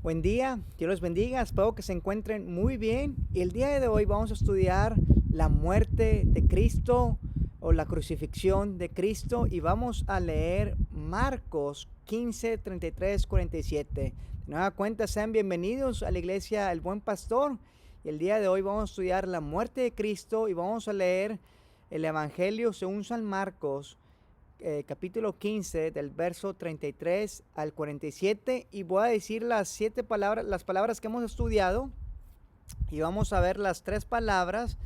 Buen día, Dios los bendiga, espero que se encuentren muy bien. Y el día de hoy vamos a estudiar la muerte de Cristo o la crucifixión de Cristo y vamos a leer Marcos 15, 33, 47. De nueva cuenta, sean bienvenidos a la iglesia El Buen Pastor. Y el día de hoy vamos a estudiar la muerte de Cristo y vamos a leer el Evangelio según San Marcos, capítulo 15 del verso 33 al 47, y voy a decir las palabras que hemos estudiado, y vamos a ver las tres palabras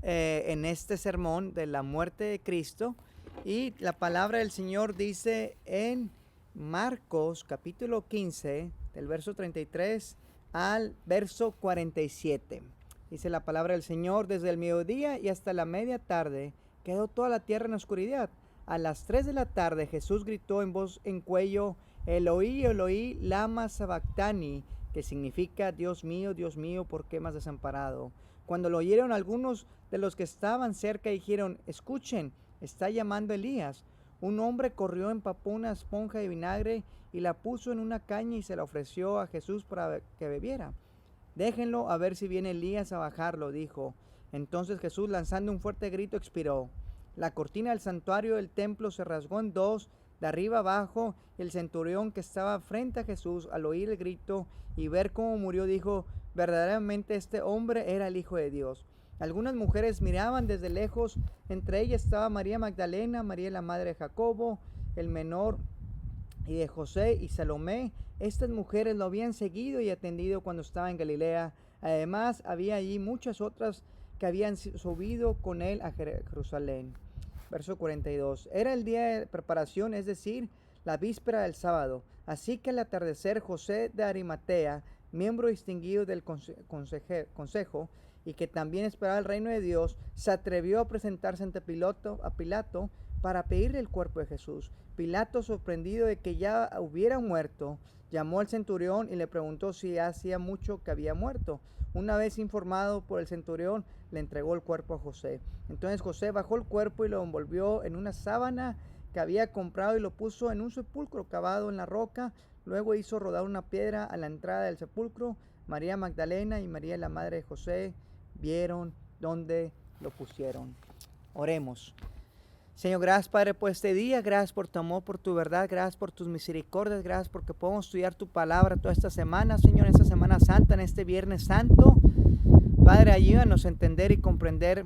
en este sermón de la muerte de Cristo. Y la palabra del Señor dice en Marcos capítulo 15 del verso 33 al verso 47. Dice la palabra del Señor: desde el mediodía y hasta la media tarde quedó toda la tierra en oscuridad. A las 3 de la tarde Jesús gritó en voz en cuello: Eloí, Eloí, lama sabactani, que significa Dios mío, ¿por qué me has desamparado? Cuando lo oyeron, algunos de los que estaban cerca dijeron: escuchen, está llamando Elías. Un hombre corrió, empapó una esponja de vinagre y la puso en una caña y se la ofreció a Jesús para que bebiera. Déjenlo a ver si viene Elías a bajarlo, dijo. Entonces Jesús, lanzando un fuerte grito, expiró. La cortina del santuario del templo se rasgó en dos, de arriba abajo. El centurión que estaba frente a Jesús, al oír el grito y ver cómo murió, dijo: verdaderamente este hombre era el Hijo de Dios. Algunas mujeres miraban desde lejos. Entre ellas estaba María Magdalena, María la madre de Jacobo, el menor, y de José y Salomé. Estas mujeres lo habían seguido y atendido cuando estaba en Galilea. Además, había allí muchas otras que habían subido con él a Jerusalén. Verso 42. Era el día de preparación, es decir, la víspera del sábado. Así que al atardecer, José de Arimatea, miembro distinguido del consejo y que también esperaba el reino de Dios, se atrevió a presentarse ante Pilato para pedirle el cuerpo de Jesús. Pilato, sorprendido de que ya hubiera muerto, llamó al centurión y le preguntó si hacía mucho que había muerto. Una vez informado por el centurión, le entregó el cuerpo a José. Entonces José bajó el cuerpo y lo envolvió en una sábana que había comprado y lo puso en un sepulcro cavado en la roca. Luego hizo rodar una piedra a la entrada del sepulcro. María Magdalena y María la madre de José vieron dónde lo pusieron. Oremos. Señor, gracias, Padre, por este día. Gracias por tu amor, por tu verdad. Gracias por tus misericordias. Gracias porque podemos estudiar tu palabra toda esta semana, Señor, en esta Semana Santa, en este Viernes Santo. Padre, ayúdanos a entender y comprender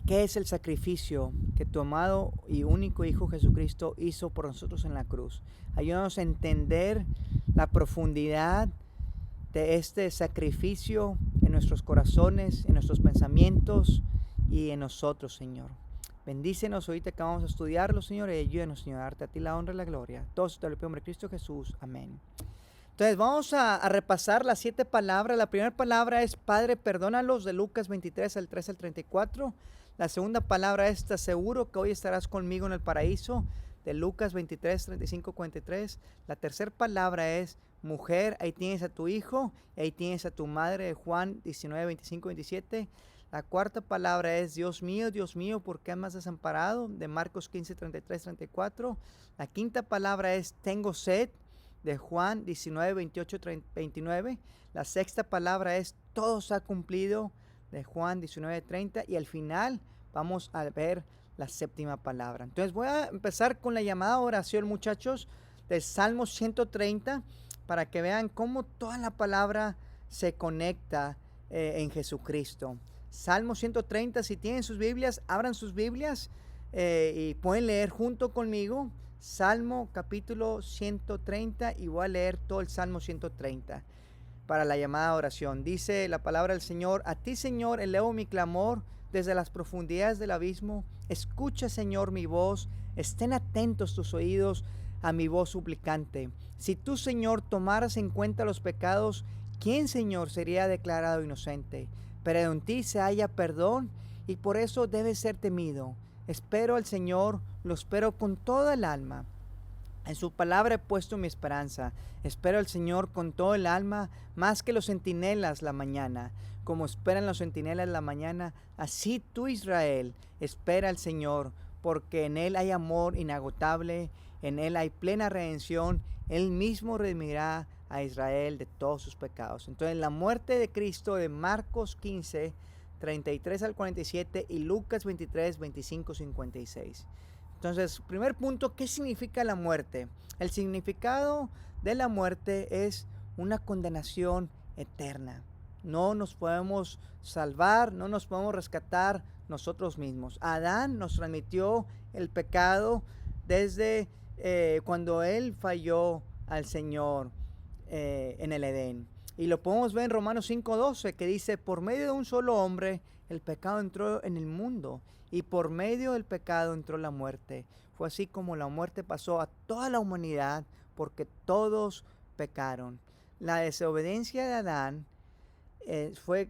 qué es el sacrificio que tu amado y único Hijo Jesucristo hizo por nosotros en la cruz. Ayúdanos a entender la profundidad de este sacrificio en nuestros corazones, en nuestros pensamientos y en nosotros, Señor. Bendícenos ahorita que vamos a estudiarlo, Señor, y ayúdanos, Señor, a darte a ti la honra y la gloria. Todo esto te lo pido en nombre de Cristo Jesús. Amén. Entonces vamos a repasar las 7 palabras. La primera palabra es: Padre, perdónalos, de Lucas 23 al 3 al 34. La segunda palabra es: te aseguro que hoy estarás conmigo en el paraíso, de Lucas 23, 35, 43. La tercera palabra es: mujer, ahí tienes a tu hijo, ahí tienes a tu madre, de Juan 19, 25, 27. La cuarta palabra es: Dios mío, ¿por qué me has desamparado?, de Marcos 15, 33, 34. La quinta palabra es: tengo sed, de Juan 19, 28, 29. La sexta palabra es: todo se ha cumplido, de Juan 19, 30. Y al final vamos a ver la séptima palabra. Entonces voy a empezar con la llamada oración, muchachos, del Salmo 130, para que vean cómo toda la palabra se conecta en Jesucristo. Salmo 130, si tienen sus Biblias, abran sus Biblias y pueden leer junto conmigo Salmo capítulo 130, y voy a leer todo el Salmo 130 para la llamada oración. Dice la palabra del Señor: a ti, Señor, elevo mi clamor desde las profundidades del abismo. Escucha, Señor, mi voz, estén atentos tus oídos a mi voz suplicante. Si tú, Señor, tomaras en cuenta los pecados, ¿quién, Señor, sería declarado inocente? Pero en ti se halla perdón y por eso debe ser temido. Espero al Señor, lo espero con toda el alma. En su palabra he puesto mi esperanza. Espero al Señor con todo el alma, más que los centinelas la mañana. Como esperan los centinelas la mañana, así tú, Israel, espera al Señor, porque en Él hay amor inagotable, en Él hay plena redención. Él mismo redimirá a Israel de todos sus pecados. Entonces la muerte de Cristo de Marcos 15, 33 al 47 y Lucas 23, 25, 56. Entonces, primer punto, ¿qué significa la muerte? El significado de la muerte es una condenación eterna. No nos podemos salvar, no nos podemos rescatar nosotros mismos. Adán nos transmitió el pecado desde cuando él falló al Señor en el Edén. Y lo podemos ver en Romanos 5:12, que dice, por medio de un solo hombre el pecado entró en el mundo y por medio del pecado entró la muerte. Fue así como la muerte pasó a toda la humanidad porque todos pecaron. La desobediencia de Adán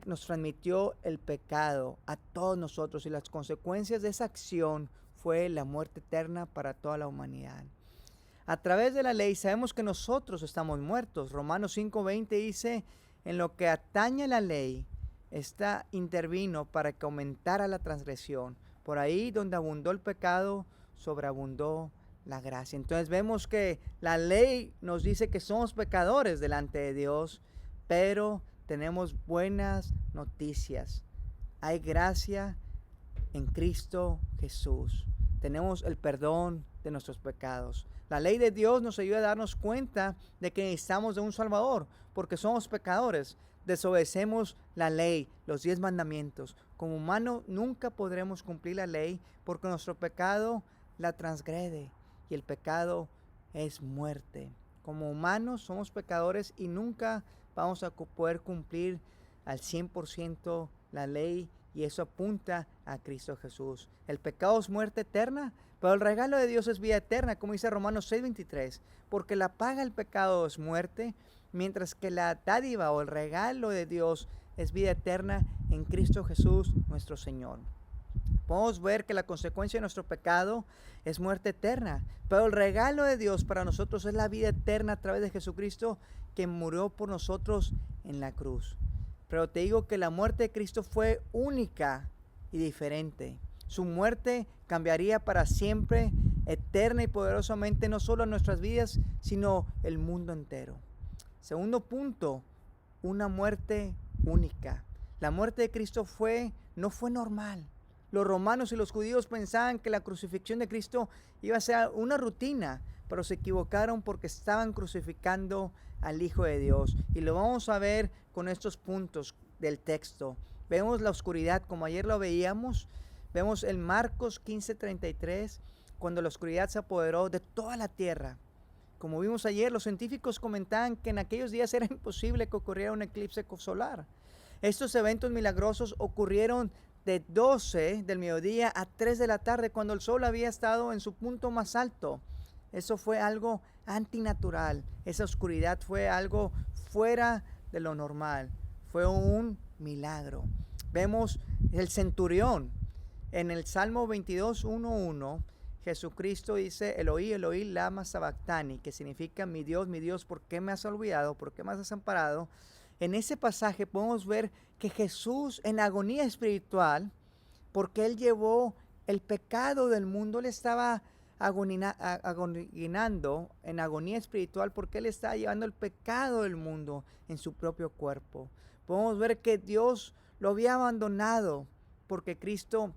nos transmitió el pecado a todos nosotros y las consecuencias de esa acción fue la muerte eterna para toda la humanidad. A través de la ley sabemos que nosotros estamos muertos. Romanos 5:20 dice, en lo que atañe a la ley, esta intervino para que aumentara la transgresión. Por ahí donde abundó el pecado, sobreabundó la gracia. Entonces vemos que la ley nos dice que somos pecadores delante de Dios, pero tenemos buenas noticias. Hay gracia en Cristo Jesús. Tenemos el perdón de nuestros pecados. La ley de Dios nos ayuda a darnos cuenta de que necesitamos de un Salvador, porque somos pecadores. Desobedecemos la ley, los 10 mandamientos. Como humano nunca podremos cumplir la ley porque nuestro pecado la transgrede y el pecado es muerte. Como humanos somos pecadores y nunca vamos a poder cumplir al 100% la ley y eso apunta a Cristo Jesús. El pecado es muerte eterna, pero el regalo de Dios es vida eterna, como dice Romanos 6:23, porque la paga del pecado es muerte, mientras que la dádiva o el regalo de Dios es vida eterna en Cristo Jesús nuestro Señor. Podemos ver que la consecuencia de nuestro pecado es muerte eterna, pero el regalo de Dios para nosotros es la vida eterna a través de Jesucristo que murió por nosotros en la cruz. Pero te digo que la muerte de Cristo fue única y diferente. Su muerte cambiaría para siempre, eterna y poderosamente, no solo nuestras vidas, sino el mundo entero. Segundo punto, una muerte única. La muerte de Cristo no fue normal. Los romanos y los judíos pensaban que la crucifixión de Cristo iba a ser una rutina, pero se equivocaron porque estaban crucificando al Hijo de Dios. Y lo vamos a ver con estos puntos del texto. Vemos la oscuridad, como ayer lo veíamos. Vemos en Marcos 15:33, cuando la oscuridad se apoderó de toda la tierra. Como vimos ayer, los científicos comentaban que en aquellos días era imposible que ocurriera un eclipse solar. Estos eventos milagrosos ocurrieron de 12 del mediodía a 3 de la tarde, cuando el sol había estado en su punto más alto. Eso fue algo antinatural. Esa oscuridad fue algo fuera de lo normal. Fue un milagro. Vemos el centurión. En el Salmo 22:1:1, Jesucristo dice, Eloí, Eloí, lama sabactani, que significa, mi Dios, ¿por qué me has olvidado? ¿Por qué me has desamparado? En ese pasaje podemos ver que Jesús, en agonía espiritual, porque Él llevó el pecado del mundo, Él estaba agonizando en agonía espiritual porque Él estaba llevando el pecado del mundo en su propio cuerpo. Podemos ver que Dios lo había abandonado porque Cristo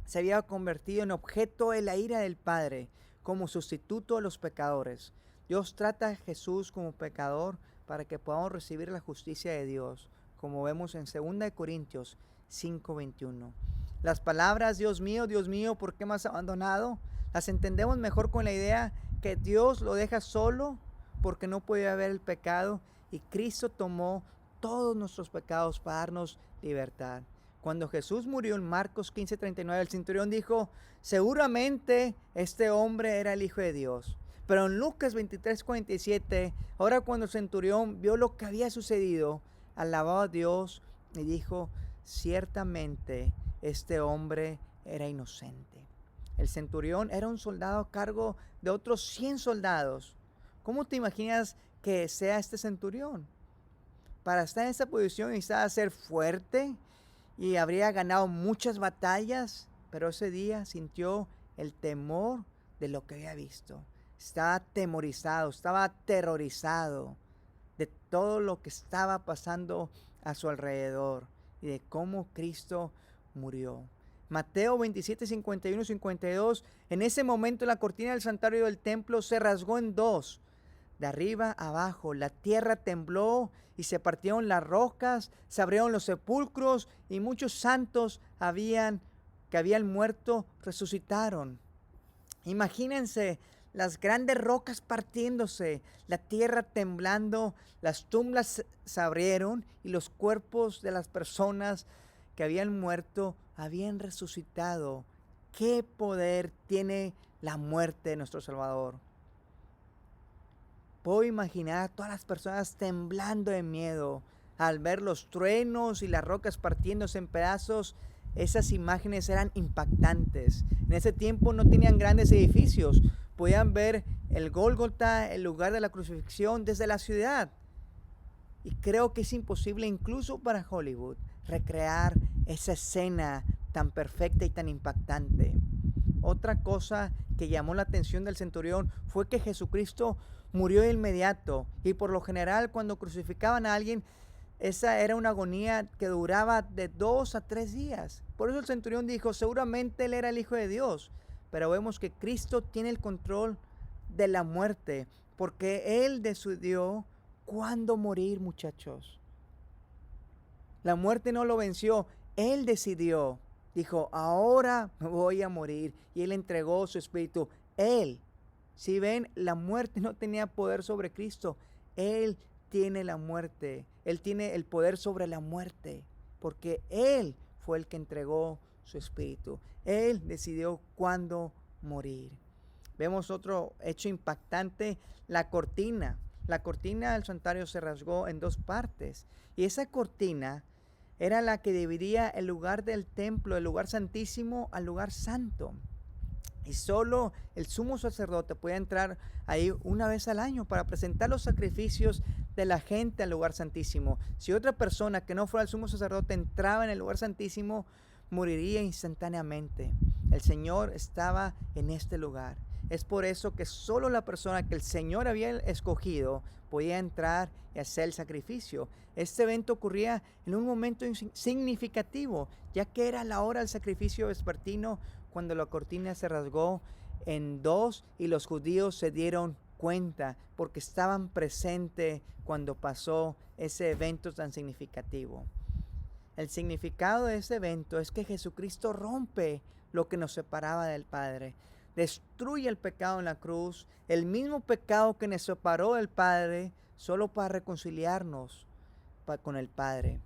se había convertido en objeto de la ira del Padre como sustituto de los pecadores. Dios trata a Jesús como pecador para que podamos recibir la justicia de Dios, como vemos en 2 Corintios 5:21. Las palabras, Dios mío, ¿por qué me has abandonado?, las entendemos mejor con la idea que Dios lo deja solo porque no podía ver el pecado y Cristo tomó todos nuestros pecados para darnos libertad. Cuando Jesús murió en Marcos 15:39, el centurión dijo, seguramente este hombre era el Hijo de Dios. Pero en Lucas 23:47, ahora cuando el centurión vio lo que había sucedido, alabó a Dios y dijo, ciertamente este hombre era inocente. El centurión era un soldado a cargo de otros 100 soldados. ¿Cómo te imaginas que sea este centurión? Para estar en esa posición necesitaba ser fuerte y habría ganado muchas batallas, pero ese día sintió el temor de lo que había visto. Estaba atemorizado, estaba aterrorizado de todo lo que estaba pasando a su alrededor y de cómo Cristo murió. Mateo 27, 51 y 52. En ese momento la cortina del santuario del templo se rasgó en dos, de arriba a abajo. La tierra tembló y se partieron las rocas, se abrieron los sepulcros y muchos santos que habían muerto resucitaron. Imagínense las grandes rocas partiéndose, la tierra temblando, las tumbas se abrieron y los cuerpos de las personas que habían muerto habían resucitado. ¿Qué poder tiene la muerte de nuestro Salvador? Puedo imaginar a todas las personas temblando de miedo al ver los truenos y las rocas partiéndose en pedazos. Esas imágenes eran impactantes. En ese tiempo no tenían grandes edificios. Podían ver el Gólgota, el lugar de la crucifixión, desde la ciudad. Y creo que es imposible, incluso para Hollywood, recrear esa escena tan perfecta y tan impactante. Otra cosa que llamó la atención del centurión fue que Jesucristo murió de inmediato. Y por lo general, cuando crucificaban a alguien, esa era una agonía que duraba de 2 a 3 días. Por eso el centurión dijo, seguramente él era el Hijo de Dios. Pero vemos que Cristo tiene el control de la muerte, porque Él decidió cuándo morir, muchachos. La muerte no lo venció, Él decidió. Dijo, ahora me voy a morir. Y Él entregó su espíritu. Él, si ven, la muerte no tenía poder sobre Cristo. Él tiene la muerte. Él tiene el poder sobre la muerte. Porque Él fue el que entregó su espíritu. Él decidió cuándo morir. Vemos otro hecho impactante, la cortina. La cortina del santuario se rasgó en 2 partes. Y esa cortina era la que dividía el lugar del templo, el lugar santísimo, al lugar santo. Y solo el sumo sacerdote podía entrar ahí una vez al año para presentar los sacrificios de la gente al lugar santísimo. Si otra persona que no fuera el sumo sacerdote entraba en el lugar santísimo, moriría instantáneamente. El Señor estaba en este lugar. Es por eso que solo la persona que el Señor había escogido podía entrar y hacer el sacrificio. Este evento ocurría en un momento significativo, ya que era la hora del sacrificio vespertino, cuando la cortina se rasgó en 2 y los judíos se dieron cuenta porque estaban presentes cuando pasó ese evento tan significativo. El significado de ese evento es que Jesucristo rompe lo que nos separaba del Padre. Destruye el pecado en la cruz, el mismo pecado que nos separó del Padre, solo para reconciliarnos con el Padre.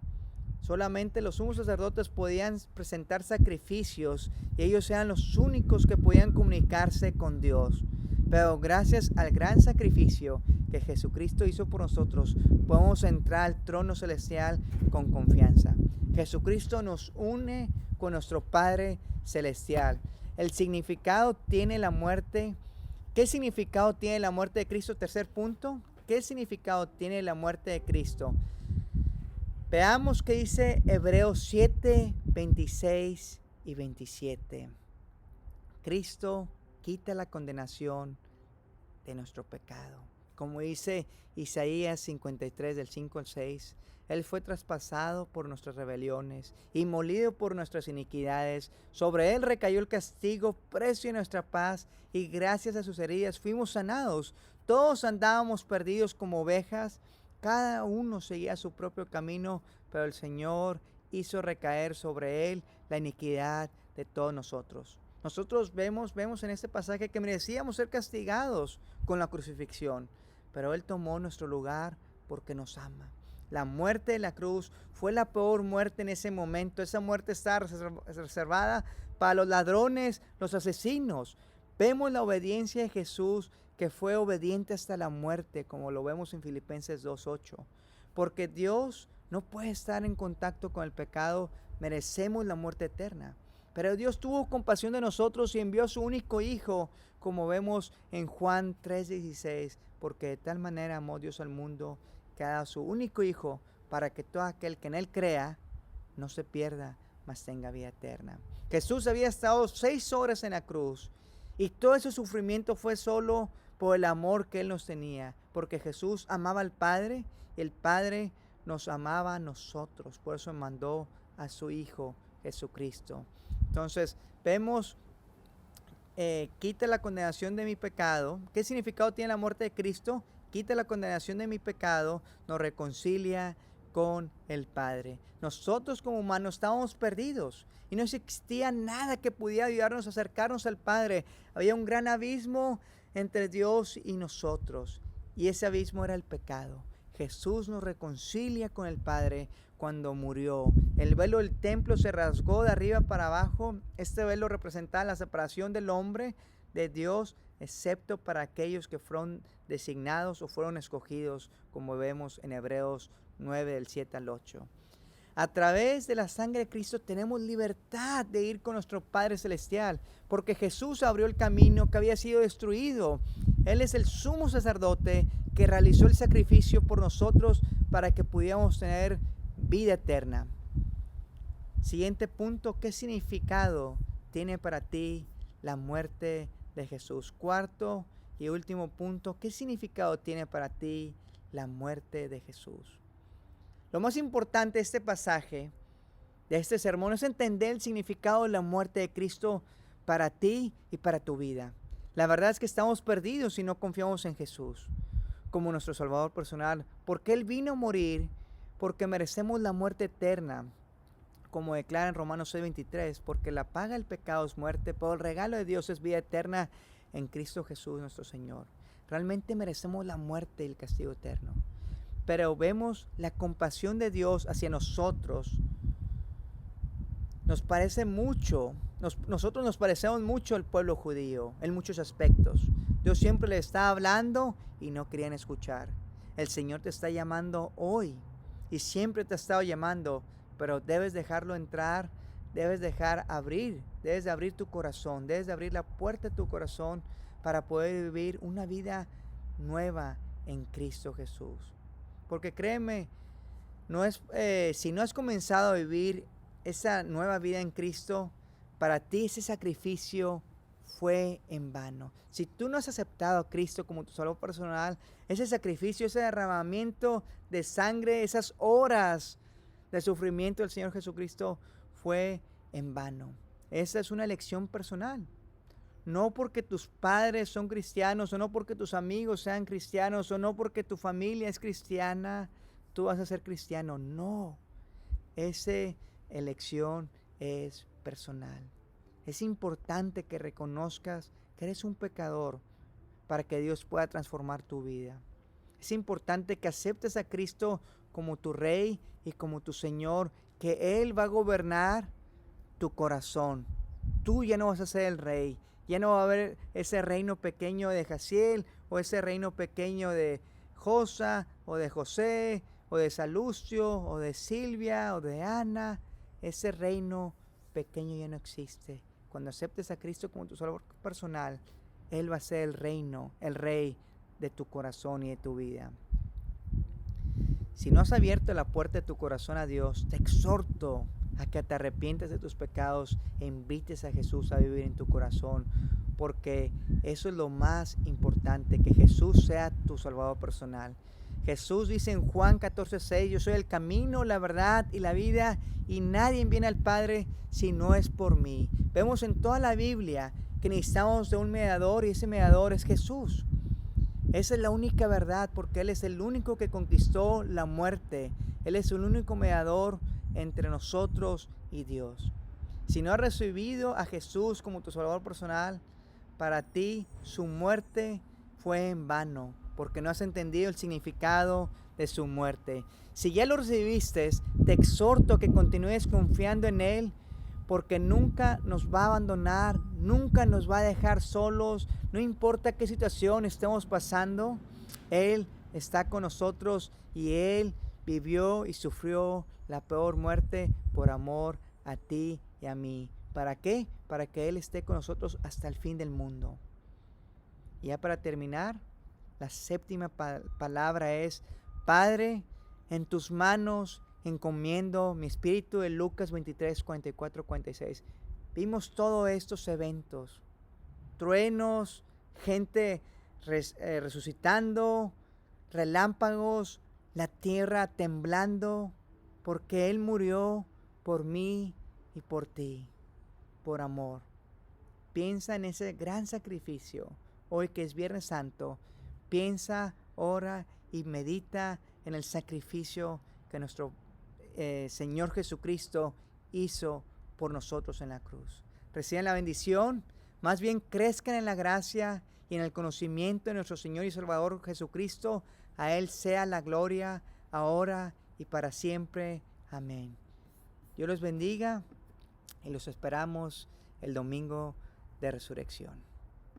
Solamente los sumos sacerdotes podían presentar sacrificios y ellos eran los únicos que podían comunicarse con Dios. Pero gracias al gran sacrificio que Jesucristo hizo por nosotros, podemos entrar al trono celestial con confianza. Jesucristo nos une con nuestro Padre celestial. El significado tiene la muerte. ¿Qué significado tiene la muerte de Cristo? Tercer punto. ¿Qué significado tiene la muerte de Cristo? Veamos qué dice Hebreos 7, 26 y 27. Cristo quita la condenación de nuestro pecado. Como dice Isaías 53, del 5 al 6, Él fue traspasado por nuestras rebeliones y molido por nuestras iniquidades. Sobre Él recayó el castigo, precio de nuestra paz, y gracias a sus heridas fuimos sanados. Todos andábamos perdidos como ovejas, cada uno seguía su propio camino, pero el Señor hizo recaer sobre Él la iniquidad de todos nosotros. Nosotros vemos en este pasaje que merecíamos ser castigados con la crucifixión, pero Él tomó nuestro lugar porque nos ama. La muerte de la cruz fue la peor muerte en ese momento. Esa muerte está reservada para los ladrones, los asesinos. Vemos la obediencia de Jesús, que fue obediente hasta la muerte, como lo vemos en Filipenses 2:8. Porque Dios no puede estar en contacto con el pecado, merecemos la muerte eterna. Pero Dios tuvo compasión de nosotros y envió a su único Hijo, como vemos en Juan 3:16, porque de tal manera amó Dios al mundo, que ha dado a su único Hijo, para que todo aquel que en Él crea no se pierda, mas tenga vida eterna. Jesús había estado 6 horas en la cruz, y todo ese sufrimiento fue solo por el amor que Él nos tenía, porque Jesús amaba al Padre El Padre nos amaba a nosotros, por eso mandó a su Hijo Jesucristo. Entonces, vemos, quita la condenación de mi pecado. ¿Qué significado tiene la muerte de Cristo? Quita la condenación de mi pecado, nos reconcilia con el Padre. Nosotros como humanos estábamos perdidos y no existía nada que pudiera ayudarnos a acercarnos al Padre. Había un gran abismo entre Dios y nosotros, y ese abismo era el pecado. Jesús nos reconcilia con el Padre cuando murió. El velo del templo se rasgó de arriba para abajo. Este velo representaba la separación del hombre de Dios, excepto para aquellos que fueron designados o fueron escogidos, como vemos en Hebreos 9, del 7 al 8. A través de la sangre de Cristo tenemos libertad de ir con nuestro Padre Celestial, porque Jesús abrió el camino que había sido destruido. Él es el sumo sacerdote que realizó el sacrificio por nosotros para que pudiéramos tener vida eterna. Siguiente punto, ¿qué significado tiene para ti la muerte de Jesús? Cuarto y último punto, ¿qué significado tiene para ti la muerte de Jesús? Lo más importante de este pasaje, de este sermón, es entender el significado de la muerte de Cristo para ti y para tu vida. La verdad es que estamos perdidos si no confiamos en Jesús como nuestro Salvador personal, porque Él vino a morir, porque merecemos la muerte eterna, como declara en Romanos 6:23, porque la paga del pecado es muerte, pero el regalo de Dios es vida eterna en Cristo Jesús nuestro Señor. Realmente merecemos la muerte y el castigo eterno. Pero vemos la compasión de Dios hacia nosotros. Nos parece mucho, nosotros nos parecemos mucho al pueblo judío en muchos aspectos. Dios siempre le está hablando y no querían escuchar. El Señor te está llamando hoy y siempre te ha estado llamando, pero debes dejarlo entrar, debes de abrir tu corazón, debes de abrir la puerta de tu corazón para poder vivir una vida nueva en Cristo Jesús. Porque créeme, si no has comenzado a vivir esa nueva vida en Cristo, para ti ese sacrificio fue en vano. Si tú no has aceptado a Cristo como tu Salvador personal, ese sacrificio, ese derramamiento de sangre, esas horas de sufrimiento del Señor Jesucristo fue en vano. Esa es una elección personal. No porque tus padres son cristianos, o no porque tus amigos sean cristianos, o no porque tu familia es cristiana, tú vas a ser cristiano. No, esa elección es personal. Es importante que reconozcas que eres un pecador para que Dios pueda transformar tu vida. Es importante que aceptes a Cristo como tu Rey y como tu Señor, que Él va a gobernar tu corazón. Tú ya no vas a ser el Rey. Ya no va a haber ese reino pequeño de Jaciel, o ese reino pequeño de Josa, o de José, o de Salucio, o de Silvia, o de Ana. Ese reino pequeño ya no existe. Cuando aceptes a Cristo como tu Salvador personal, Él va a ser el reino, el Rey de tu corazón y de tu vida. Si no has abierto la puerta de tu corazón a Dios, te exhorto a que te arrepientes de tus pecados e invites a Jesús a vivir en tu corazón, porque eso es lo más importante, que Jesús sea tu Salvador personal. Jesús dice en Juan 14:6, yo soy el camino, la verdad y la vida, y nadie viene al Padre si no es por mí. Vemos en toda la Biblia que necesitamos de un mediador, y ese mediador es Jesús. Esa es la única verdad, porque Él es el único que conquistó la muerte. Él es el único mediador entre nosotros y Dios. Si no has recibido a Jesús como tu Salvador personal, para ti su muerte fue en vano, porque no has entendido el significado de su muerte. Si ya lo recibiste, te exhorto a que continúes confiando en Él, porque nunca nos va a abandonar, nunca nos va a dejar solos, no importa qué situación estemos pasando, Él está con nosotros y Él vivió y sufrió la peor muerte por amor a ti y a mí. ¿Para qué? Para que Él esté con nosotros hasta el fin del mundo. Y ya para terminar, la séptima palabra es: Padre, en tus manos encomiendo mi espíritu, de Lucas 23, 44, 46. Vimos todos estos eventos, truenos, gente resucitando, relámpagos, la tierra temblando, porque Él murió por mí y por ti, por amor. Piensa en ese gran sacrificio. Hoy que es Viernes Santo, piensa, ora y medita en el sacrificio que nuestro Señor Jesucristo hizo por nosotros en la cruz. Reciban la bendición, más bien crezcan en la gracia y en el conocimiento de nuestro Señor y Salvador Jesucristo. A Él sea la gloria, ahora y para siempre. Amén. Dios los bendiga y los esperamos el domingo de resurrección.